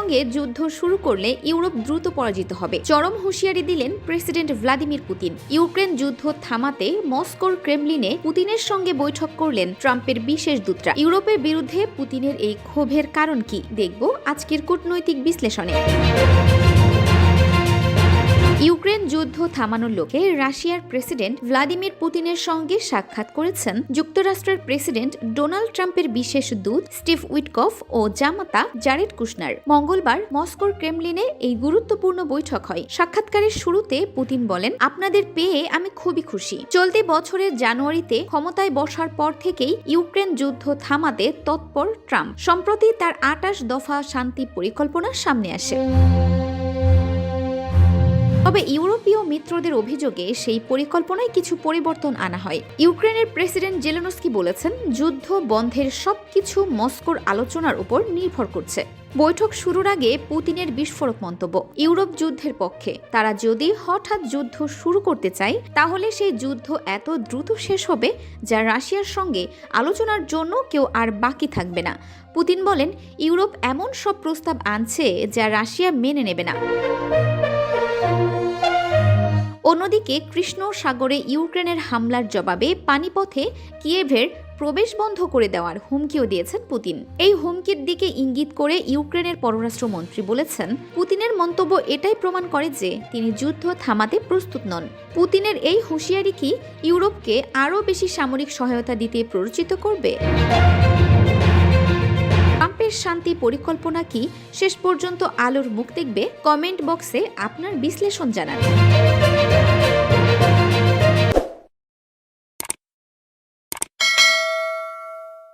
সঙ্গে যুদ্ধ শুরু করলে ইউরোপ দ্রুত পরাজিত হবে। চরম হুঁশিয়ারি দিলেন প্রেসিডেন্ট ভ্লাদিমির পুতিন। ইউক্রেন যুদ্ধ থামাতে মস্কোর ক্রেমলিনে পুতিনের সঙ্গে বৈঠক করলেন ট্রাম্পের বিশেষ দূতরা। ইউরোপের বিরুদ্ধে পুতিনের এই ক্ষোভের কারণ কি দেখব আজকের কূটনৈতিক বিশ্লেষণে। ইউক্রেন যুদ্ধ থামানোর লক্ষ্যে রাশিয়ার প্রেসিডেন্ট ভ্লাদিমির পুতিনের সঙ্গে সাক্ষাৎ করেছেন যুক্তরাষ্ট্রের প্রেসিডেন্ট ডোনাল্ড ট্রাম্পের বিশেষ দূত স্টিভ উইটকফ ও জামাতা জারেড কুশনার। মঙ্গলবার মস্কোর ক্রেমলিনে এই গুরুত্বপূর্ণ বৈঠক হয়। সাক্ষাৎকারের শুরুতে পুতিন বলেন, আপনাদের পেয়ে আমি খুবই খুশি। চলতি বছরের জানুয়ারিতে ক্ষমতায় বসার পর থেকেই ইউক্রেন যুদ্ধ থামাতে তৎপর ট্রাম্প। সম্প্রতি তার 28 দফা শান্তি পরিকল্পনা সামনে আসে। তবে ইউরোপীয় মিত্রদের অভিযোগে সেই পরিকল্পনায় কিছু পরিবর্তন আনা হয়। ইউক্রেনের প্রেসিডেন্ট জেলেনস্কি বলেছেন, যুদ্ধ বন্ধের সবকিছু মস্কোর আলোচনার উপর নির্ভর করছে। বৈঠক শুরুর আগে পুতিনের বিস্ফোরক মন্তব্য, ইউরোপ যুদ্ধের পক্ষে। তারা যদি হঠাৎ যুদ্ধ শুরু করতে চায় তাহলে সেই যুদ্ধ এত দ্রুত শেষ হবে যা রাশিয়ার সঙ্গে আলোচনার জন্য কেউ আর বাকি থাকবে না। পুতিন বলেন, ইউরোপ এমন সব প্রস্তাব আনছে যা রাশিয়া মেনে নেবে না। অন্যদিকে কৃষ্ণ সাগরে ইউক্রেনের হামলার জবাবে পানিপথে কিয়েভের প্রবেশ বন্ধ করে দেওয়ার হুমকিও দিয়েছেন পুতিন। এই হুমকির দিকে ইঙ্গিত করে ইউক্রেনের পররাষ্ট্রমন্ত্রী বলেছেন, পুতিনের মন্তব্য এটাই প্রমাণ করে যে তিনি যুদ্ধ থামাতে প্রস্তুত নন। পুতিনের এই হুঁশিয়ারি কি ইউরোপকে আরও বেশি সামরিক সহায়তা দিতে প্ররোচিত করবে? ট্রাম্পের শান্তি পরিকল্পনা কি শেষ পর্যন্ত আলোর মুখ দেখবে? কমেন্ট বক্সে আপনার বিশ্লেষণ জানান।